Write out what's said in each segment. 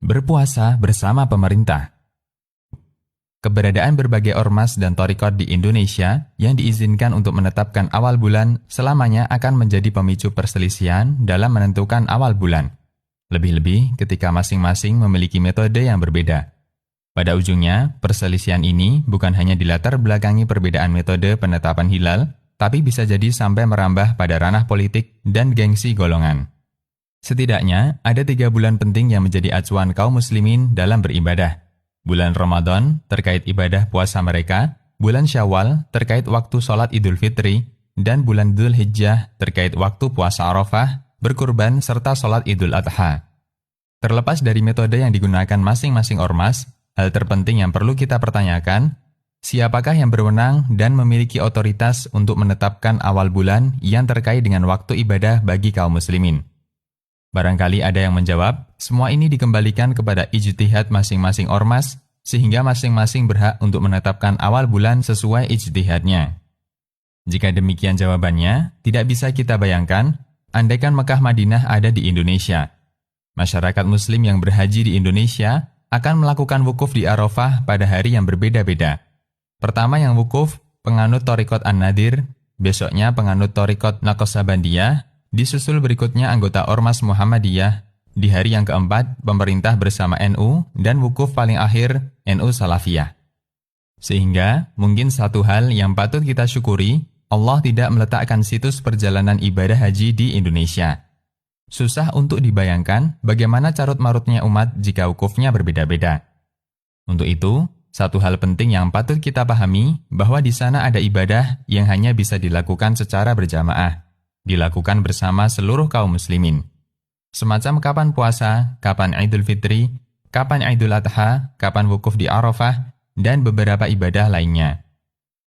Berpuasa bersama pemerintah. Keberadaan berbagai ormas dan thariqat di Indonesia yang diizinkan untuk menetapkan awal bulan selamanya akan menjadi pemicu perselisihan dalam menentukan awal bulan. Lebih-lebih ketika masing-masing memiliki metode yang berbeda. Pada ujungnya, perselisihan ini bukan hanya dilatar belakangi perbedaan metode penetapan hilal, tapi bisa jadi sampai merambah pada ranah politik dan gengsi golongan. Setidaknya, ada 3 bulan penting yang menjadi acuan kaum muslimin dalam beribadah. Bulan Ramadan terkait ibadah puasa mereka, bulan Syawal terkait waktu sholat Idul Fitri, dan bulan Dzul Hijjah terkait waktu puasa Arafah, berkurban, serta sholat Idul Adha. Terlepas dari metode yang digunakan masing-masing ormas, hal terpenting yang perlu kita pertanyakan, siapakah yang berwenang dan memiliki otoritas untuk menetapkan awal bulan yang terkait dengan waktu ibadah bagi kaum muslimin? Barangkali ada yang menjawab, semua ini dikembalikan kepada ijtihad masing-masing ormas, sehingga masing-masing berhak untuk menetapkan awal bulan sesuai ijtihadnya. Jika demikian jawabannya, tidak bisa kita bayangkan, andaikan Mekah Madinah ada di Indonesia. Masyarakat muslim yang berhaji di Indonesia akan melakukan wukuf di Arafah pada hari yang berbeda-beda. Pertama yang wukuf, penganut thariqat An-Nadir, besoknya penganut thariqat Naqsabandiyah, disusul berikutnya anggota Ormas Muhammadiyah, di hari yang keempat pemerintah bersama NU, dan wukuf paling akhir NU Salafiyah. Sehingga mungkin satu hal yang patut kita syukuri, Allah tidak meletakkan situs perjalanan ibadah haji di Indonesia. Susah untuk dibayangkan bagaimana carut-marutnya umat jika wukufnya berbeda-beda. Untuk itu, satu hal penting yang patut kita pahami bahwa di sana ada ibadah yang hanya bisa dilakukan secara berjamaah, dilakukan bersama seluruh kaum muslimin. Semacam kapan puasa, kapan Idul Fitri, kapan Idul Adha, kapan wukuf di Arafah, dan beberapa ibadah lainnya.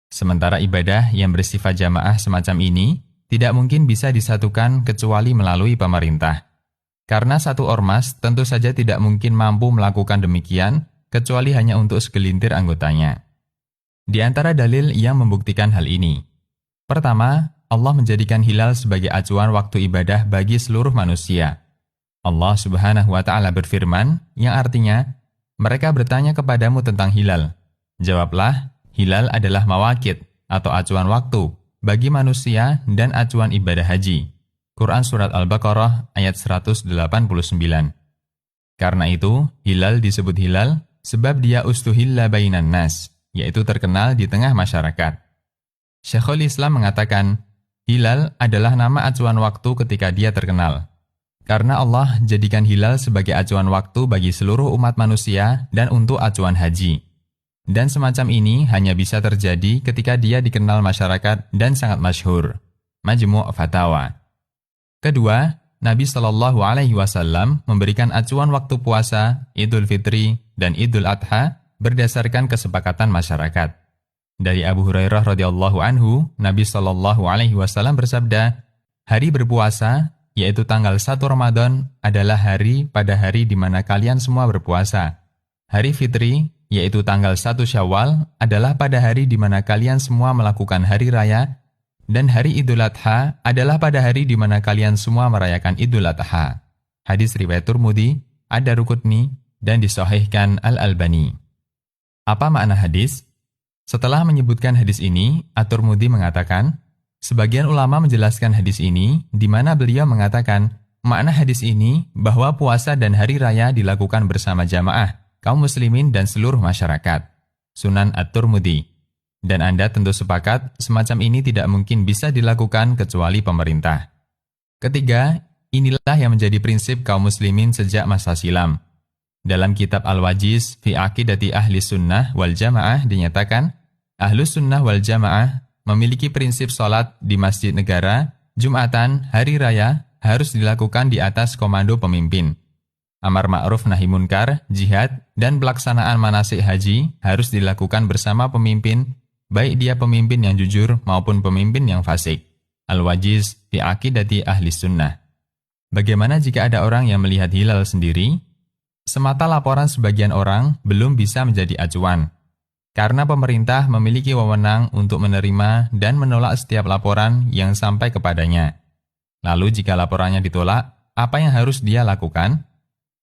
Sementara ibadah yang bersifat jamaah semacam ini tidak mungkin bisa disatukan kecuali melalui pemerintah. Karena satu ormas tentu saja tidak mungkin mampu melakukan demikian kecuali hanya untuk segelintir anggotanya. Di antara dalil yang membuktikan hal ini. Pertama, Allah menjadikan hilal sebagai acuan waktu ibadah bagi seluruh manusia. Allah Subhanahu wa Ta'ala berfirman, yang artinya, mereka bertanya kepadamu tentang hilal. Jawablah, hilal adalah mawaqit atau acuan waktu bagi manusia dan acuan ibadah haji. Quran Surat Al-Baqarah ayat 189. Karena itu, hilal disebut hilal sebab dia ustuhilla bainan nas, yaitu terkenal di tengah masyarakat. Syekhul Islam mengatakan, hilal adalah nama acuan waktu ketika dia terkenal. Karena Allah jadikan hilal sebagai acuan waktu bagi seluruh umat manusia dan untuk acuan haji. Dan semacam ini hanya bisa terjadi ketika dia dikenal masyarakat dan sangat masyhur. Majmu' Fatawa. Kedua, Nabi SAW memberikan acuan waktu puasa, Idul Fitri, dan Idul Adha berdasarkan kesepakatan masyarakat. Dari Abu Hurairah radhiyallahu anhu, Nabi SAW bersabda, hari berpuasa, yaitu tanggal 1 Ramadan, adalah hari pada hari di mana kalian semua berpuasa. Hari Fitri, yaitu tanggal 1 Syawal, adalah pada hari di mana kalian semua melakukan hari raya, dan hari Idul Adha adalah pada hari di mana kalian semua merayakan Idul Adha. Hadis riwayat Tirmidzi, Ad-Darqutni, dan disahihkan Al-Albani. Apa makna hadis? Setelah menyebutkan hadis ini, At-Tirmidzi mengatakan, sebagian ulama menjelaskan hadis ini, di mana beliau mengatakan, makna hadis ini bahwa puasa dan hari raya dilakukan bersama jamaah, kaum muslimin dan seluruh masyarakat. Sunan At-Tirmidzi. Dan Anda tentu sepakat, semacam ini tidak mungkin bisa dilakukan kecuali pemerintah. Ketiga, inilah yang menjadi prinsip kaum muslimin sejak masa silam. Dalam kitab Al-Wajiz fi Aqidati Ahli Sunnah wal Jamaah dinyatakan, Ahlus Sunnah wal Jamaah memiliki prinsip sholat di masjid negara, Jumatan, hari raya, harus dilakukan di atas komando pemimpin. Amar ma'ruf nahi munkar, jihad, dan pelaksanaan manasik haji harus dilakukan bersama pemimpin, baik dia pemimpin yang jujur maupun pemimpin yang fasik. Al-Wajiz fi Aqidati Ahli Sunnah. Bagaimana jika ada orang yang melihat hilal sendiri? Semata laporan sebagian orang belum bisa menjadi acuan. Karena pemerintah memiliki wewenang untuk menerima dan menolak setiap laporan yang sampai kepadanya. Lalu jika laporannya ditolak, apa yang harus dia lakukan?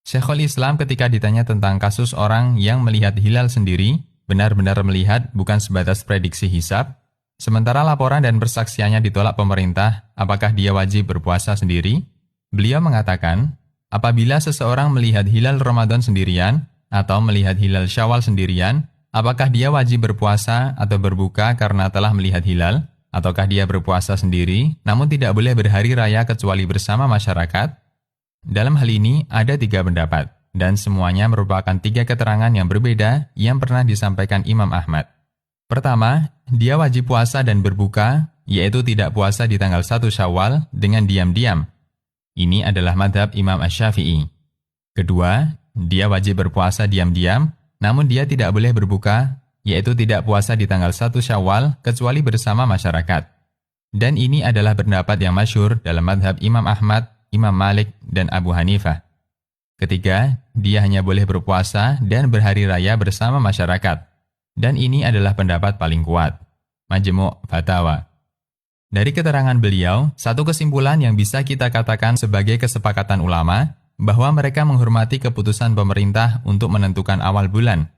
Syekhul Islam ketika ditanya tentang kasus orang yang melihat hilal sendiri, benar-benar melihat bukan sebatas prediksi hisab, sementara laporan dan persaksiannya ditolak pemerintah, apakah dia wajib berpuasa sendiri? Beliau mengatakan, apabila seseorang melihat hilal Ramadan sendirian atau melihat hilal Syawal sendirian, apakah dia wajib berpuasa atau berbuka karena telah melihat hilal? Ataukah dia berpuasa sendiri, namun tidak boleh berhari raya kecuali bersama masyarakat? Dalam hal ini ada 3 pendapat, dan semuanya merupakan 3 keterangan yang berbeda yang pernah disampaikan Imam Ahmad. Pertama, dia wajib puasa dan berbuka, yaitu tidak puasa di tanggal 1 Syawal dengan diam-diam. Ini adalah madhab Imam Asy-Syafi'i. Kedua, dia wajib berpuasa diam-diam, namun dia tidak boleh berbuka, yaitu tidak puasa di tanggal 1 Syawal kecuali bersama masyarakat. Dan ini adalah pendapat yang masyhur dalam madhab Imam Ahmad, Imam Malik, dan Abu Hanifah. Ketiga, dia hanya boleh berpuasa dan berhari raya bersama masyarakat. Dan ini adalah pendapat paling kuat. Majmu' Fatawa. Dari keterangan beliau, satu kesimpulan yang bisa kita katakan sebagai kesepakatan ulama, bahwa mereka menghormati keputusan pemerintah untuk menentukan awal bulan.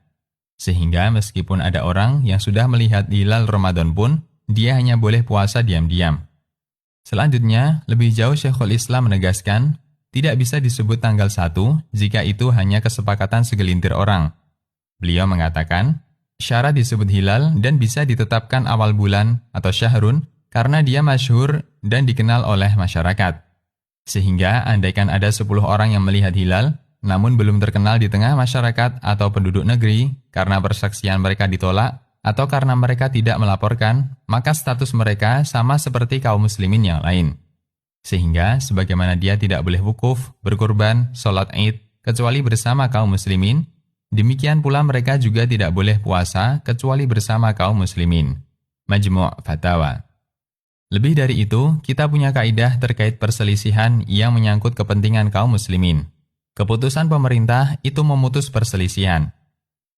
Sehingga meskipun ada orang yang sudah melihat hilal Ramadan pun, dia hanya boleh puasa diam-diam. Selanjutnya, lebih jauh Syekhul Islam menegaskan, tidak bisa disebut tanggal 1 jika itu hanya kesepakatan segelintir orang. Beliau mengatakan, syarat disebut hilal dan bisa ditetapkan awal bulan atau syahrun karena dia masyhur dan dikenal oleh masyarakat. Sehingga andaikan ada 10 orang yang melihat hilal, namun belum terkenal di tengah masyarakat atau penduduk negeri karena persaksian mereka ditolak, atau karena mereka tidak melaporkan, maka status mereka sama seperti kaum muslimin yang lain. Sehingga, sebagaimana dia tidak boleh wukuf, berkurban, sholat id, kecuali bersama kaum muslimin, demikian pula mereka juga tidak boleh puasa, kecuali bersama kaum muslimin. Majmu' Fatawa. Lebih dari itu, kita punya kaidah terkait perselisihan yang menyangkut kepentingan kaum muslimin. Keputusan pemerintah itu memutus perselisihan.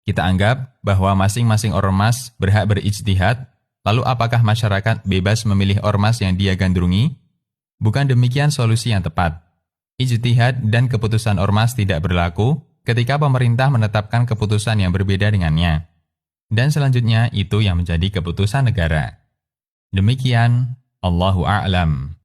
Kita anggap bahwa masing-masing ormas berhak berijtihad, lalu apakah masyarakat bebas memilih ormas yang dia gandrungi? Bukan demikian solusi yang tepat. Ijtihad dan keputusan ormas tidak berlaku ketika pemerintah menetapkan keputusan yang berbeda dengannya. Dan selanjutnya itu yang menjadi keputusan negara. Demikian, Allahu a'lam.